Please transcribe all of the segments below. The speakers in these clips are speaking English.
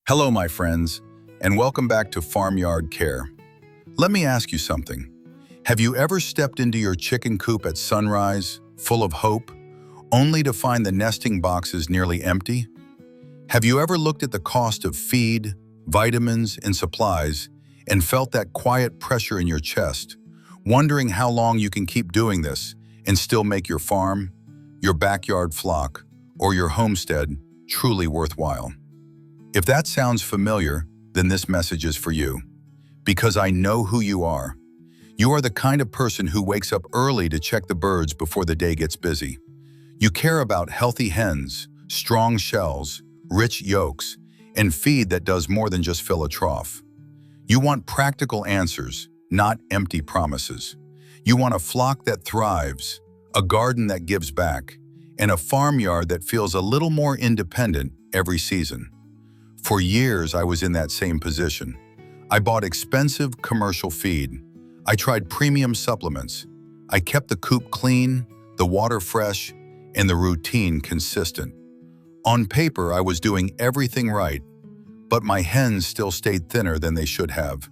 Hello, my friends, and welcome back to Farmyard Care. Let me ask you something. Have you ever stepped into your chicken coop at sunrise, full of hope, only to find the nesting boxes nearly empty? Have you ever looked at the cost of feed, vitamins, and supplies and felt that quiet pressure in your chest, wondering how long you can keep doing this and still make your farm, your backyard flock, or your homestead truly worthwhile? If that sounds familiar, then this message is for you. Because I know who you are. You are the kind of person who wakes up early to check the birds before the day gets busy. You care about healthy hens, strong shells, rich yolks, and feed that does more than just fill a trough. You want practical answers, not empty promises. You want a flock that thrives, a garden that gives back, and a farmyard that feels a little more independent every season. For years, I was in that same position. I bought expensive commercial feed. I tried premium supplements. I kept the coop clean, the water fresh, and the routine consistent. On paper, I was doing everything right, but my hens still stayed thinner than they should have.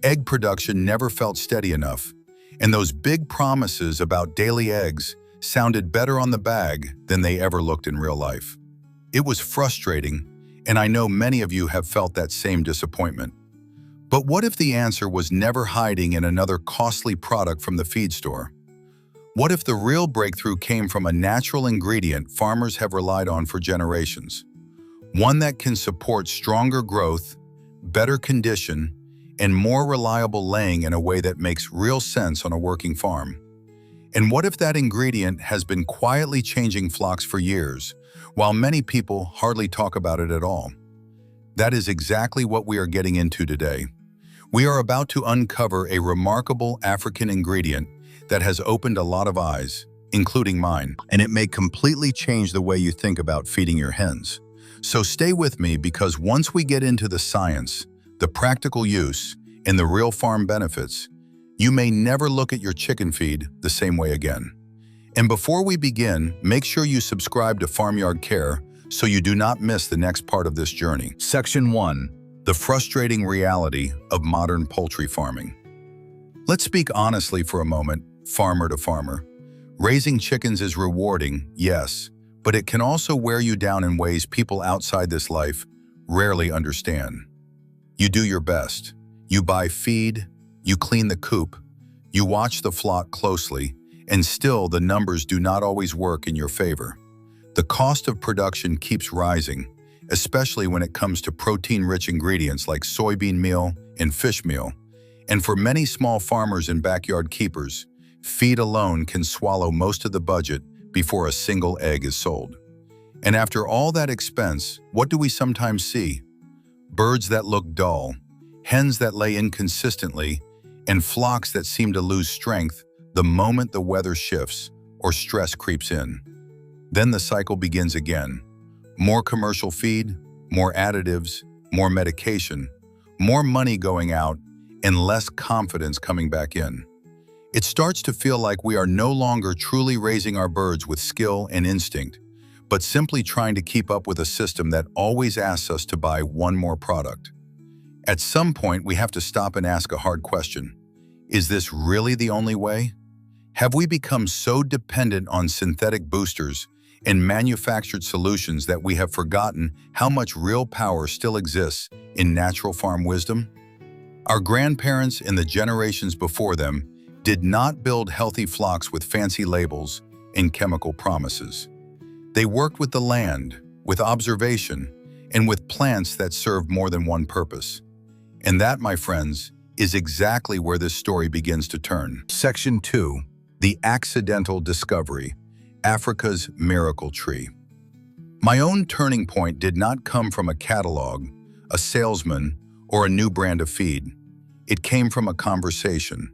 Egg production never felt steady enough, and those big promises about daily eggs sounded better on the bag than they ever looked in real life. It was frustrating, and I know many of you have felt that same disappointment. But what if the answer was never hiding in another costly product from the feed store? What if the real breakthrough came from a natural ingredient farmers have relied on for generations? One that can support stronger growth, better condition, and more reliable laying in a way that makes real sense on a working farm? And what if that ingredient has been quietly changing flocks for years, while many people hardly talk about it at all? That is exactly what we are getting into today. We are about to uncover a remarkable African ingredient that has opened a lot of eyes, including mine, and it may completely change the way you think about feeding your hens. So stay with me, because once we get into the science, the practical use, and the real farm benefits, you may never look at your chicken feed the same way again. And before we begin, make sure you subscribe to Farmyard Care so you do not miss the next part of this journey. Section 1. The frustrating reality of modern poultry farming. Let's speak honestly for a moment, farmer to farmer. Raising chickens is rewarding, yes, but it can also wear you down in ways people outside this life rarely understand. You do your best. You buy feed, you clean the coop, you watch the flock closely, and still the numbers do not always work in your favor. The cost of production keeps rising, especially when it comes to protein-rich ingredients like soybean meal and fish meal. And for many small farmers and backyard keepers, feed alone can swallow most of the budget before a single egg is sold. And after all that expense, what do we sometimes see? Birds that look dull, hens that lay inconsistently, and flocks that seem to lose strength the moment the weather shifts or stress creeps in. Then the cycle begins again. More commercial feed, more additives, more medication, more money going out, and less confidence coming back in. It starts to feel like we are no longer truly raising our birds with skill and instinct, but simply trying to keep up with a system that always asks us to buy one more product. At some point, we have to stop and ask a hard question. Is this really the only way? Have we become so dependent on synthetic boosters and manufactured solutions that we have forgotten how much real power still exists in natural farm wisdom? Our grandparents and the generations before them did not build healthy flocks with fancy labels and chemical promises. They worked with the land, with observation, and with plants that served more than one purpose. And that, my friends, is exactly where this story begins to turn. Section 2. The Accidental Discovery, Africa's Miracle Tree. My own turning point did not come from a catalog, a salesman, or a new brand of feed. It came from a conversation.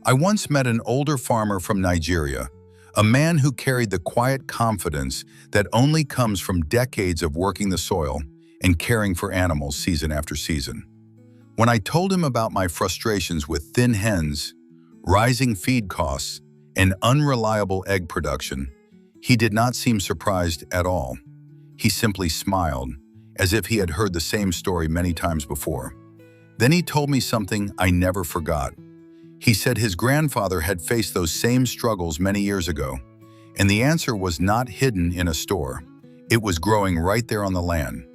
I once met an older farmer from Nigeria, a man who carried the quiet confidence that only comes from decades of working the soil and caring for animals season after season. When I told him about my frustrations with thin hens, rising feed costs, and unreliable egg production, he did not seem surprised at all. He simply smiled, as if he had heard the same story many times before. Then he told me something I never forgot. He said his grandfather had faced those same struggles many years ago, and the answer was not hidden in a store. It was growing right there on the land.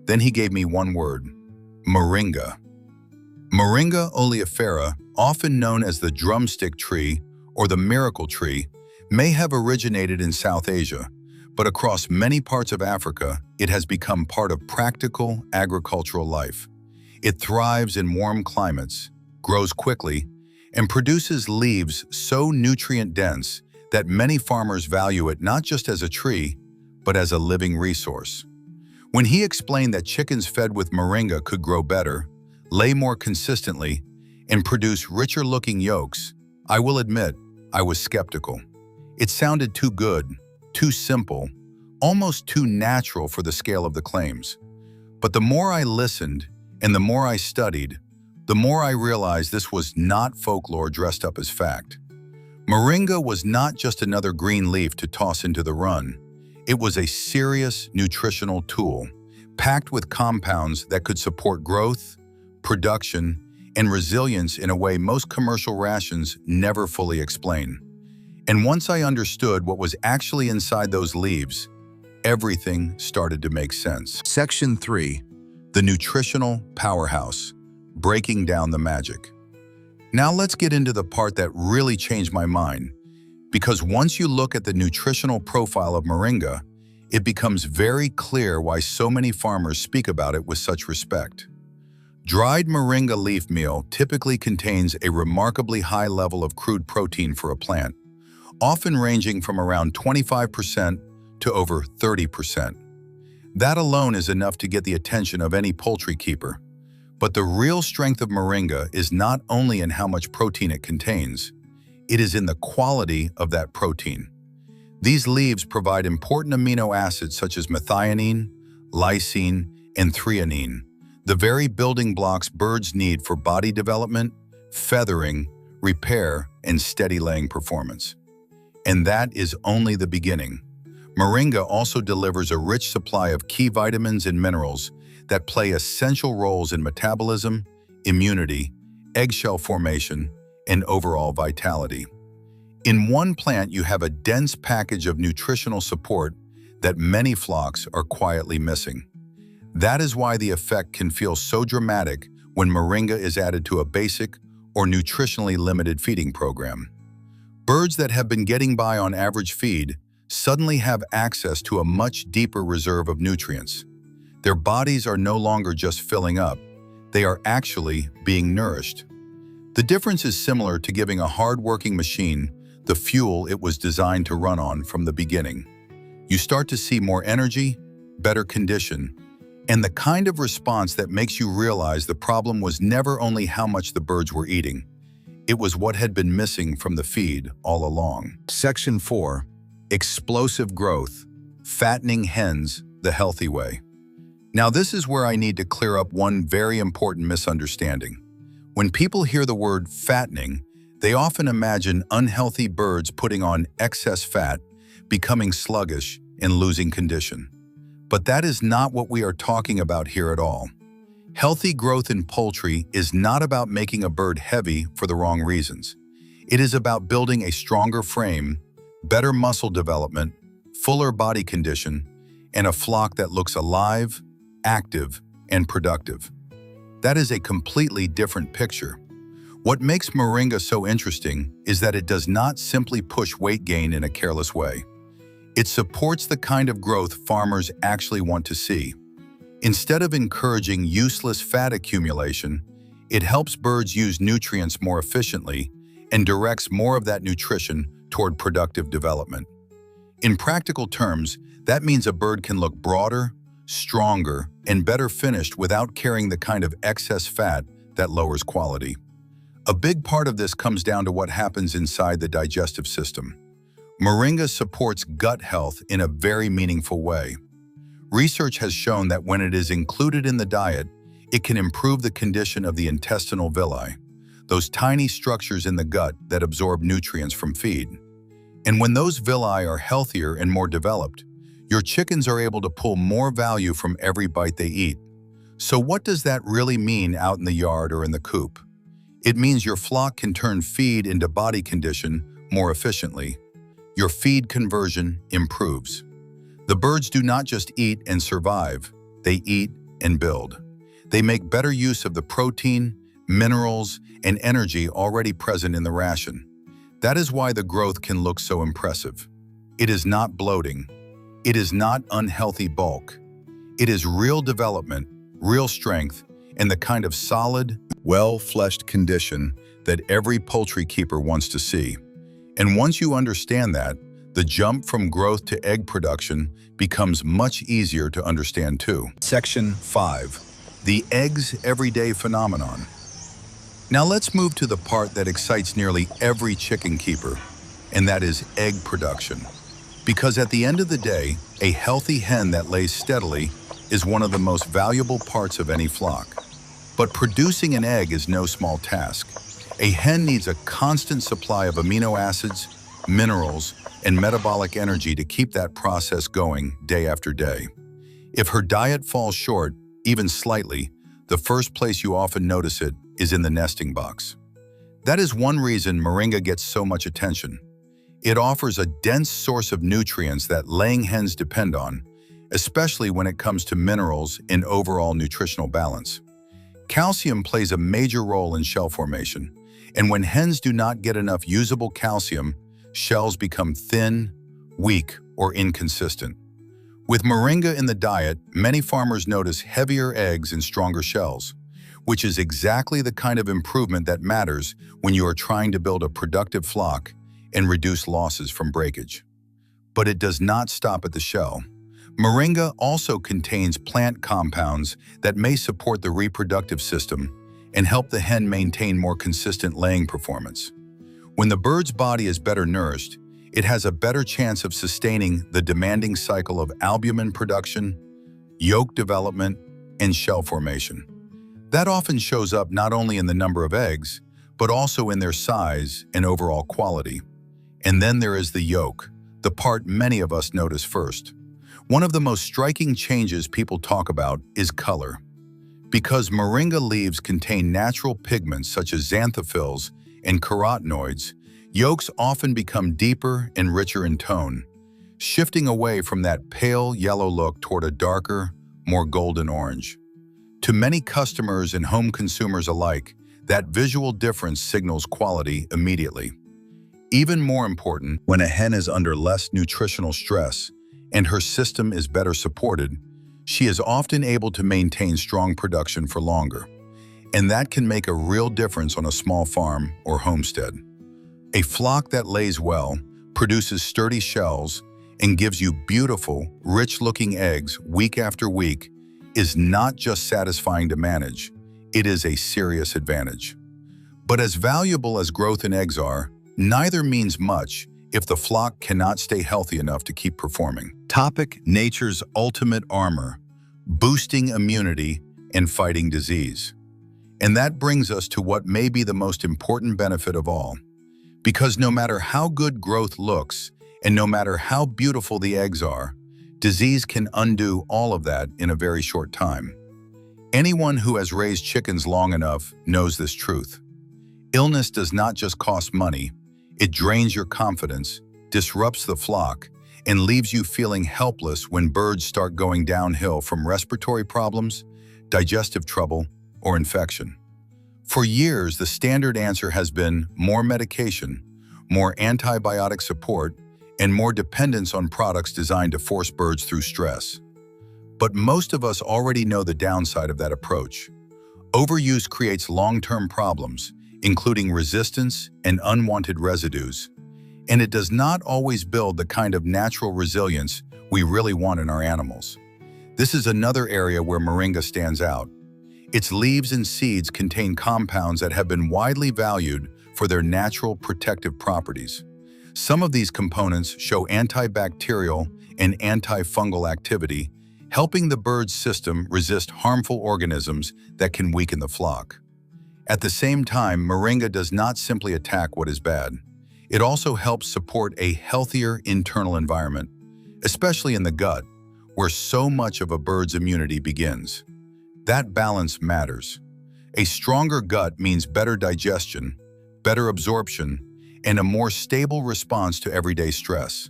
Then he gave me one word: Moringa. Moringa oleifera, often known as the drumstick tree or the miracle tree, may have originated in South Asia, but across many parts of Africa, it has become part of practical agricultural life. It thrives in warm climates, grows quickly, and produces leaves so nutrient-dense that many farmers value it not just as a tree, but as a living resource. When he explained that chickens fed with moringa could grow better, lay more consistently, and produce richer-looking yolks, I will admit I was skeptical. It sounded too good, too simple, almost too natural for the scale of the claims. But the more I listened and the more I studied, the more I realized this was not folklore dressed up as fact. Moringa was not just another green leaf to toss into the run. It was a serious nutritional tool, packed with compounds that could support growth, production, and resilience in a way most commercial rations never fully explain. And once I understood what was actually inside those leaves, everything started to make sense. Section 3. The nutritional powerhouse, breaking down the magic. Now let's get into the part that really changed my mind, because once you look at the nutritional profile of moringa, it becomes very clear why so many farmers speak about it with such respect. Dried moringa leaf meal typically contains a remarkably high level of crude protein for a plant, often ranging from around 25% to over 30%. That alone is enough to get the attention of any poultry keeper. But the real strength of moringa is not only in how much protein it contains, it is in the quality of that protein. These leaves provide important amino acids such as methionine, lysine, and threonine, the very building blocks birds need for body development, feathering, repair, and steady laying performance. And that is only the beginning. Moringa also delivers a rich supply of key vitamins and minerals that play essential roles in metabolism, immunity, eggshell formation, and overall vitality. In one plant, you have a dense package of nutritional support that many flocks are quietly missing. That is why the effect can feel so dramatic when moringa is added to a basic or nutritionally limited feeding program. Birds that have been getting by on average feed suddenly have access to a much deeper reserve of nutrients. Their bodies are no longer just filling up, they are actually being nourished. The difference is similar to giving a hard-working machine the fuel it was designed to run on from the beginning. You start to see more energy, better condition, and the kind of response that makes you realize the problem was never only how much the birds were eating. It was what had been missing from the feed all along. Section 4. Explosive growth, fattening hens the healthy way. Now this is where I need to clear up one very important misunderstanding. When people hear the word fattening, they often imagine unhealthy birds putting on excess fat, becoming sluggish, and losing condition. But that is not what we are talking about here at all. Healthy growth in poultry is not about making a bird heavy for the wrong reasons. It is about building a stronger frame, better muscle development, fuller body condition, and a flock that looks alive, active, and productive. That is a completely different picture. What makes moringa so interesting is that it does not simply push weight gain in a careless way. It supports the kind of growth farmers actually want to see. Instead of encouraging useless fat accumulation, it helps birds use nutrients more efficiently and directs more of that nutrition toward productive development. In practical terms, that means a bird can look broader, stronger, and better finished without carrying the kind of excess fat that lowers quality. A big part of this comes down to what happens inside the digestive system. Moringa supports gut health in a very meaningful way. Research has shown that when it is included in the diet, it can improve the condition of the intestinal villi, those tiny structures in the gut that absorb nutrients from feed. And when those villi are healthier and more developed, Your chickens are able to pull more value from every bite they eat. So what does that really mean out in the yard or in the coop? It means your flock can turn feed into body condition more efficiently. Your feed conversion improves. The birds do not just eat and survive, they eat and build. They make better use of the protein, minerals, and energy already present in the ration. That is why the growth can look so impressive. It is not bloating. It is not unhealthy bulk. It is real development, real strength, and the kind of solid, well-fleshed condition that every poultry keeper wants to see. And once you understand that, the jump from growth to egg production becomes much easier to understand too. Section 5. The eggs everyday phenomenon. Now let's move to the part that excites nearly every chicken keeper, and that is egg production. Because at the end of the day, a healthy hen that lays steadily is one of the most valuable parts of any flock. But producing an egg is no small task. A hen needs a constant supply of amino acids, minerals, and metabolic energy to keep that process going day after day. If her diet falls short, even slightly, the first place you often notice it is in the nesting box. That is one reason Moringa gets so much attention. It offers a dense source of nutrients that laying hens depend on, especially when it comes to minerals and overall nutritional balance. Calcium plays a major role in shell formation, and when hens do not get enough usable calcium, shells become thin, weak, or inconsistent. With Moringa in the diet, many farmers notice heavier eggs and stronger shells, which is exactly the kind of improvement that matters when you are trying to build a productive flock and reduce losses from breakage. But it does not stop at the shell. Moringa also contains plant compounds that may support the reproductive system and help the hen maintain more consistent laying performance. When the bird's body is better nourished, it has a better chance of sustaining the demanding cycle of albumin production, yolk development, and shell formation. That often shows up not only in the number of eggs, but also in their size and overall quality. And then there is the yolk, the part many of us notice first. One of the most striking changes people talk about is color. Because Moringa leaves contain natural pigments such as xanthophylls and carotenoids, yolks often become deeper and richer in tone, shifting away from that pale yellow look toward a darker, more golden orange. To many customers and home consumers alike, that visual difference signals quality immediately. Even more important, when a hen is under less nutritional stress and her system is better supported, she is often able to maintain strong production for longer. And that can make a real difference on a small farm or homestead. A flock that lays well, produces sturdy shells, and gives you beautiful, rich-looking eggs week after week is not just satisfying to manage, it is a serious advantage. But as valuable as growth in eggs are, neither means much if the flock cannot stay healthy enough to keep performing. Topic: nature's ultimate armor, boosting immunity and fighting disease. And that brings us to what may be the most important benefit of all. Because no matter how good growth looks, and no matter how beautiful the eggs are, disease can undo all of that in a very short time. Anyone who has raised chickens long enough knows this truth. Illness does not just cost money, it drains your confidence, disrupts the flock, and leaves you feeling helpless when birds start going downhill from respiratory problems, digestive trouble, or infection. For years, the standard answer has been more medication, more antibiotic support, and more dependence on products designed to force birds through stress. But most of us already know the downside of that approach. Overuse creates long-term problems, including resistance and unwanted residues, and it does not always build the kind of natural resilience we really want in our animals. This is another area where Moringa stands out. Its leaves and seeds contain compounds that have been widely valued for their natural protective properties. Some of these components show antibacterial and antifungal activity, helping the bird's system resist harmful organisms that can weaken the flock. At the same time, Moringa does not simply attack what is bad. It also helps support a healthier internal environment, especially in the gut, where so much of a bird's immunity begins. That balance matters. A stronger gut means better digestion, better absorption, and a more stable response to everyday stress.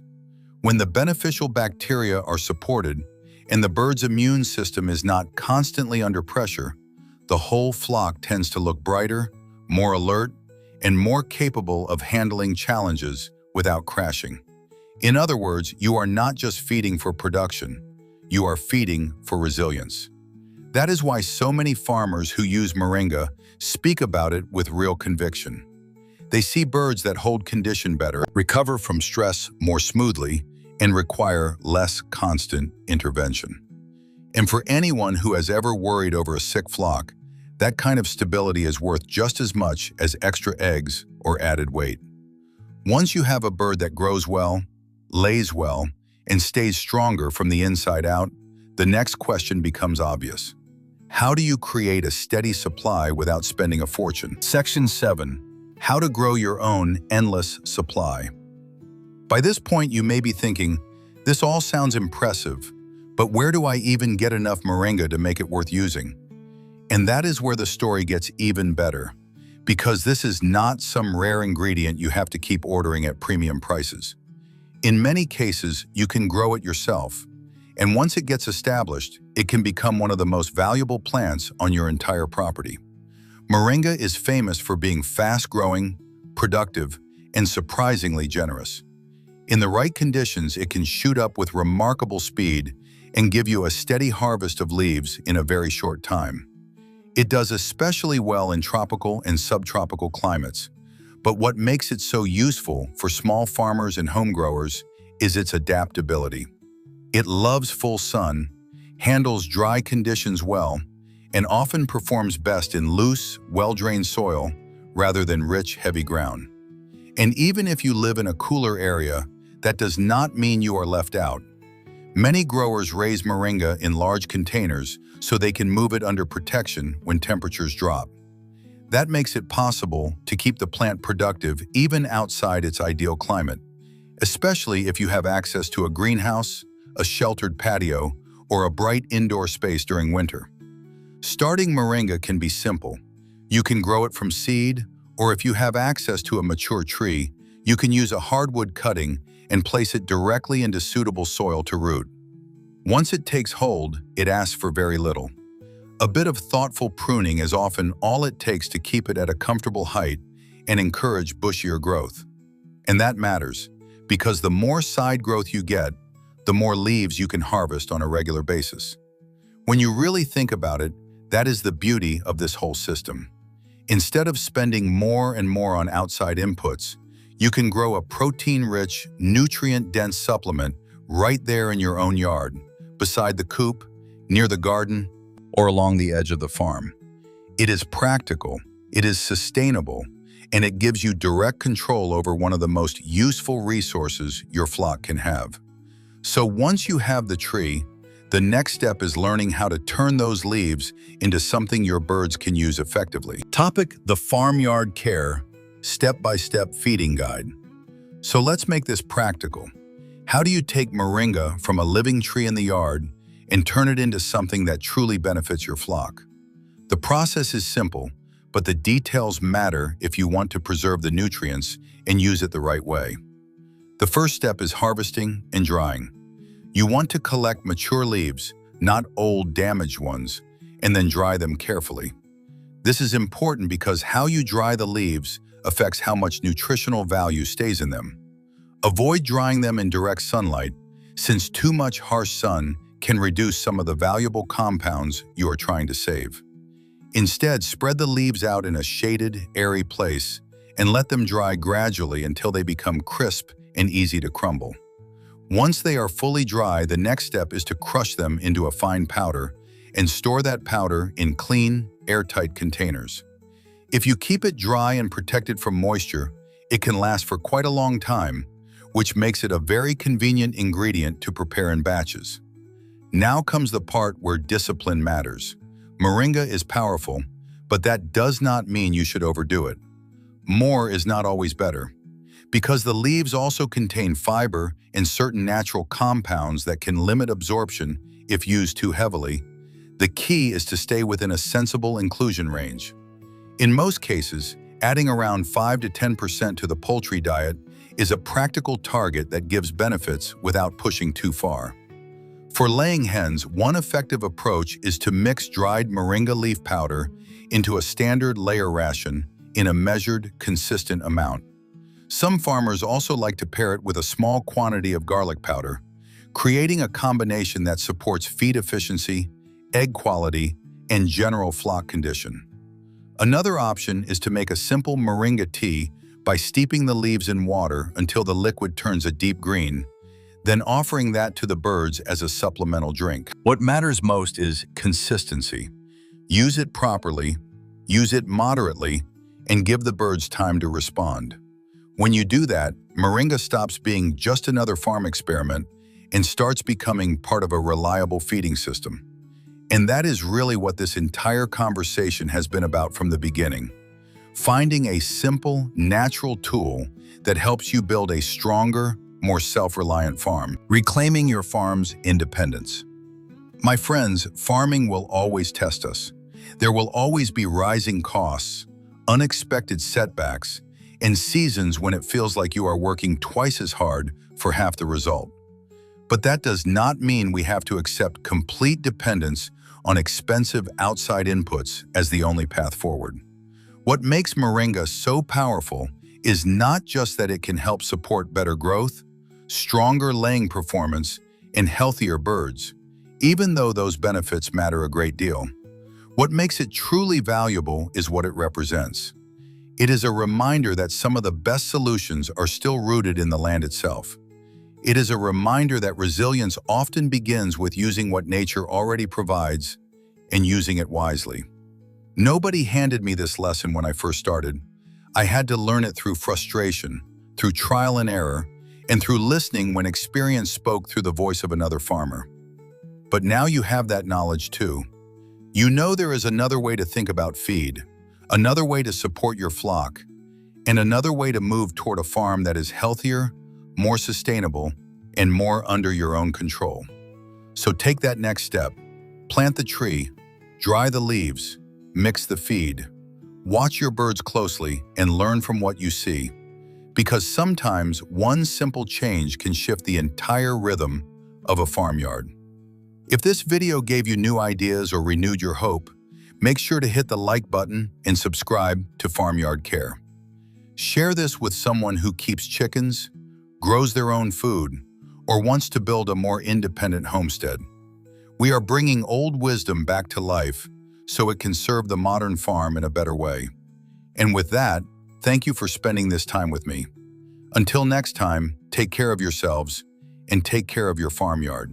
When the beneficial bacteria are supported and the bird's immune system is not constantly under pressure, the whole flock tends to look brighter, more alert, and more capable of handling challenges without crashing. In other words, you are not just feeding for production, you are feeding for resilience. That is why so many farmers who use Moringa speak about it with real conviction. They see birds that hold condition better, recover from stress more smoothly, and require less constant intervention. And for anyone who has ever worried over a sick flock, that kind of stability is worth just as much as extra eggs or added weight. Once you have a bird that grows well, lays well, and stays stronger from the inside out, the next question becomes obvious. How do you create a steady supply without spending a fortune? Section 7. How to grow your own endless supply. By this point, you may be thinking, this all sounds impressive, but where do I even get enough Moringa to make it worth using? And that is where the story gets even better, because this is not some rare ingredient you have to keep ordering at premium prices. In many cases, you can grow it yourself, and once it gets established, it can become one of the most valuable plants on your entire property. Moringa is famous for being fast-growing, productive, and surprisingly generous. In the right conditions, it can shoot up with remarkable speed and give you a steady harvest of leaves in a very short time. It does especially well in tropical and subtropical climates, but what makes it so useful for small farmers and home growers is its adaptability. It loves full sun, handles dry conditions well, and often performs best in loose, well-drained soil rather than rich, heavy ground. And even if you live in a cooler area, that does not mean you are left out. Many growers raise Moringa in large containers so they can move it under protection when temperatures drop. That makes it possible to keep the plant productive even outside its ideal climate, especially if you have access to a greenhouse, a sheltered patio, or a bright indoor space during winter. Starting Moringa can be simple. You can grow it from seed, or if you have access to a mature tree, you can use a hardwood cutting and place it directly into suitable soil to root. Once it takes hold, it asks for very little. A bit of thoughtful pruning is often all it takes to keep it at a comfortable height and encourage bushier growth. And that matters, because the more side growth you get, the more leaves you can harvest on a regular basis. When you really think about it, that is the beauty of this whole system. Instead of spending more and more on outside inputs, you can grow a protein-rich, nutrient-dense supplement right there in your own yard, beside the coop, near the garden, or along the edge of the farm. It is practical, it is sustainable, and it gives you direct control over one of the most useful resources your flock can have. So once you have the tree, the next step is learning how to turn those leaves into something your birds can use effectively. Topic: the Farmyard Care Step-by-Step Feeding Guide. So let's make this practical. How do you take Moringa from a living tree in the yard and turn it into something that truly benefits your flock? The process is simple, but the details matter if you want to preserve the nutrients and use it the right way. The first step is harvesting and drying. You want to collect mature leaves, not old, damaged ones, and then dry them carefully. This is important because how you dry the leaves affects how much nutritional value stays in them. Avoid drying them in direct sunlight, since too much harsh sun can reduce some of the valuable compounds you are trying to save. Instead, spread the leaves out in a shaded, airy place and let them dry gradually until they become crisp and easy to crumble. Once they are fully dry, the next step is to crush them into a fine powder and store that powder in clean, airtight containers. If you keep it dry and protected from moisture, it can last for quite a long time, which makes it a very convenient ingredient to prepare in batches. Now comes the part where discipline matters. Moringa is powerful, but that does not mean you should overdo it. More is not always better. Because the leaves also contain fiber and certain natural compounds that can limit absorption if used too heavily, the key is to stay within a sensible inclusion range. In most cases, adding around 5 to 10% to the poultry diet is a practical target that gives benefits without pushing too far. For laying hens, one effective approach is to mix dried moringa leaf powder into a standard layer ration in a measured, consistent amount. Some farmers also like to pair it with a small quantity of garlic powder, creating a combination that supports feed efficiency, egg quality, and general flock condition. Another option is to make a simple moringa tea by steeping the leaves in water until the liquid turns a deep green, then offering that to the birds as a supplemental drink. What matters most is consistency. Use it properly, use it moderately, and give the birds time to respond. When you do that, moringa stops being just another farm experiment and starts becoming part of a reliable feeding system. And that is really what this entire conversation has been about from the beginning. Finding a simple, natural tool that helps you build a stronger, more self-reliant farm, reclaiming your farm's independence. My friends, farming will always test us. There will always be rising costs, unexpected setbacks, and seasons when it feels like you are working twice as hard for half the result. But that does not mean we have to accept complete dependence on expensive outside inputs as the only path forward. What makes moringa so powerful is not just that it can help support better growth, stronger laying performance, and healthier birds, even though those benefits matter a great deal. What makes it truly valuable is what it represents. It is a reminder that some of the best solutions are still rooted in the land itself. It is a reminder that resilience often begins with using what nature already provides and using it wisely. Nobody handed me this lesson when I first started. I had to learn it through frustration, through trial and error, and through listening when experience spoke through the voice of another farmer. But now you have that knowledge too. You know there is another way to think about feed, another way to support your flock, and another way to move toward a farm that is healthier, more sustainable, and more under your own control. So take that next step. Plant the tree, dry the leaves, mix the feed. Watch your birds closely and learn from what you see, because sometimes one simple change can shift the entire rhythm of a farmyard. If this video gave you new ideas or renewed your hope, make sure to hit the like button and subscribe to Farmyard Care. Share this with someone who keeps chickens, grows their own food, or wants to build a more independent homestead. We are bringing old wisdom back to life so it can serve the modern farm in a better way. And with that, thank you for spending this time with me. Until next time, take care of yourselves and take care of your farmyard.